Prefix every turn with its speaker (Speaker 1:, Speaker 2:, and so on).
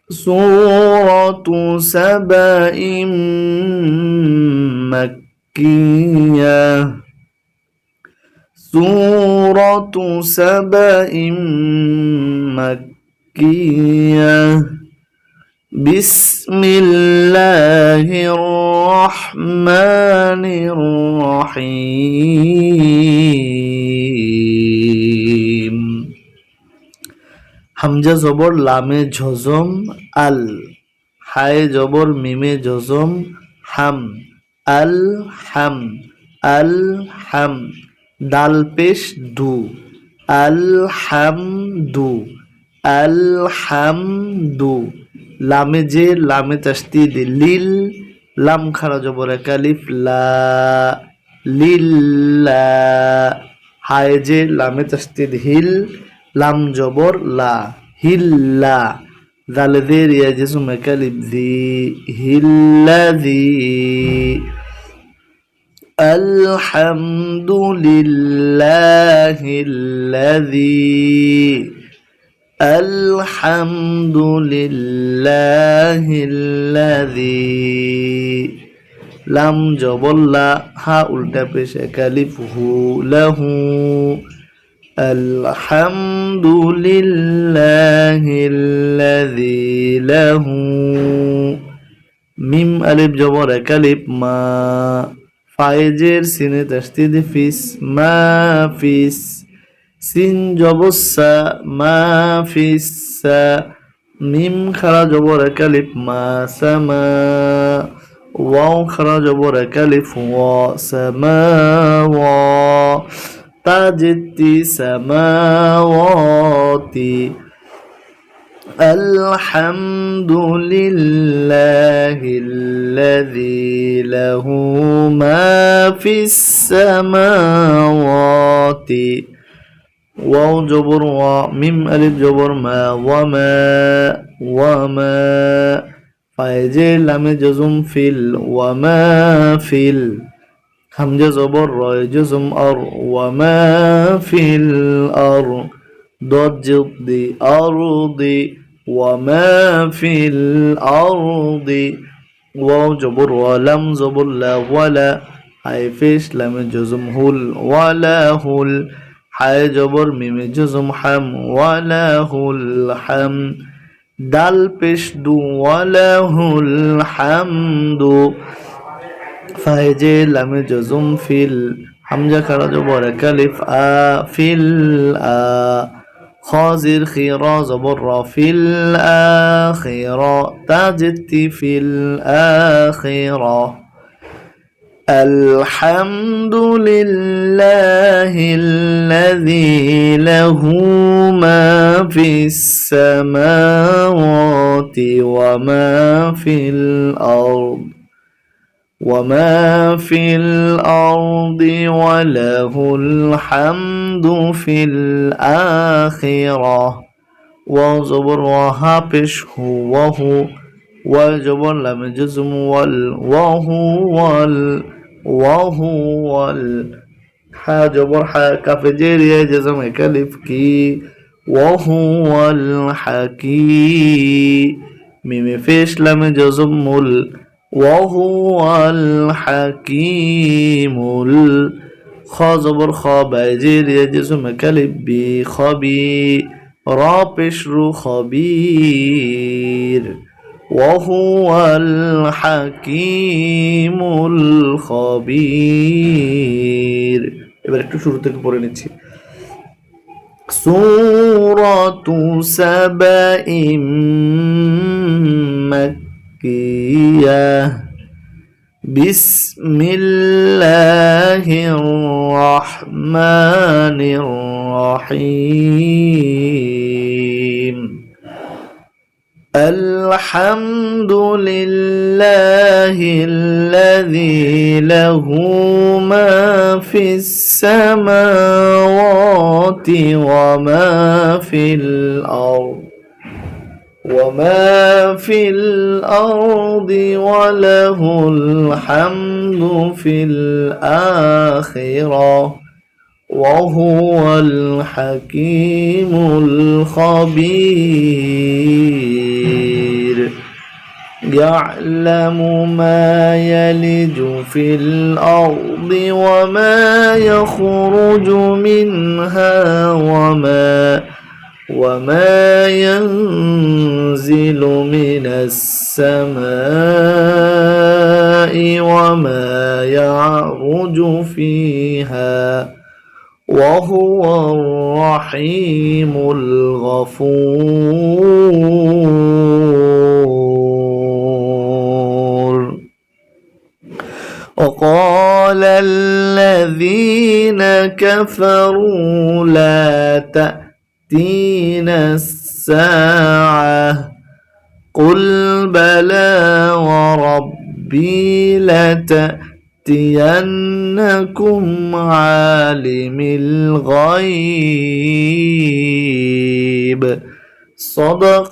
Speaker 1: سورة سبأ مكية سورة سبأ مكية بسم الله الرحمن الرحيم হামজা জবর লামে ঝজম আল, হায়ে জবর মিমে ঝজম হাম, আল হাম, আল হাম, দাল পেশ দু, আল হাম দু, আল হাম দু, লামে যে লামে তাসদিদ লিল, লাম খারা জবর একালিফ লা, লিল্লা, হায়ে যে লামে তাসদিদ হিল, লাম জবর লা, হিল্লা, দালে দের ইয়া জিসম একালিফ দি, হিল্লাযী, আলহামদুলিল্লাহিল্লাযী, আলহামদুলিল্লাহিল্লাযী, লাম জবর লা, হা উল্টা পেশ একালিফ হু, লাহু, আলহামদুলিল্লাহিল্লাযী লাহু, মিম আলিফ জবর একালিফ মা, ফায়েজের সিনে তাসদিদ ফিস, মা ফিস, সিন জবর সা, মা ফিস সা, মিম খারা জবর একালিফ মা, সামা, ওয়াও খারা জবর একালিফ ওয়া, সামাওয়া, তাজেতি সামাওয়াতি, আলহামদুলিল্লাহিল্লাযী লাহু মা ফিস সামাওয়াতি, ওয়াও জবর ওয়া, মিম আলিফ জবর মা, ওয়ামা, ওয়ামা, ফায়েজে লামে জজম ফিল, ওয়ামা ফিল, হামজা জবর রয় জজম আর, ওয়ামা ফিল আর, দদ জিদি আরদি, ওয়ামা ফিল আরদি, ওয়াও জবর ওয়া, লাম জবর লা, ওয়ালা, হায়ে পেশ লামে জজম হুল, ওয়ালা হুল, হায়ে জবর মিমে জজম হাম, ওয়ালা হুল হাম, দাল পেশ দু, ওয়ালা হুল হামদু, ফায়েজে লামে জজম ফিল, হামজা খারা জবর একালিফ আ, ফিল আ, খাজির খিরা জবর রা, ফিল আখিরা, তাজেতি ফিল আখিরা, আলহামদুলিল্লাহিল্লাযী লাহু মা ফিস সামাওয়াতি ওয়া মা ফিল আরদ, وما في الأرض وله الحمد في الآخرة, وزبر وها بش هو وجبر لم جزم وهو وهو حا جبر حا كف جيريا جزم كلف كي, وهو الحكيم, ميم فيش لم جزم وهو الحكيم, خا زبر خا باجير يجزم كلب بي, خبي را بشر خبير, وهو الحكيم الخبير. এবার একটু শুরু থেকে পড়ে নিচ্ছি। সূরাতু সাবাইম মাক্কিয়া বিসমিল্লাহির রহমানির রহিম। আলহামদুলিল্লাহিল্লাযী লাহু মা ফিস সামাওয়াতি ওয়া মা ফিল আরদ وما في الأرض وله الحمد في الآخرة وهو الحكيم الخبير. يعلم ما يلج في الأرض وما يخرج منها وما ينزل من السماء وما يعرج فيها وهو الرحيم الغفور. وقال الذين كفروا لا تأتينا الساعة قل بلى وربي لتأتينكم عالم الغيب. صدق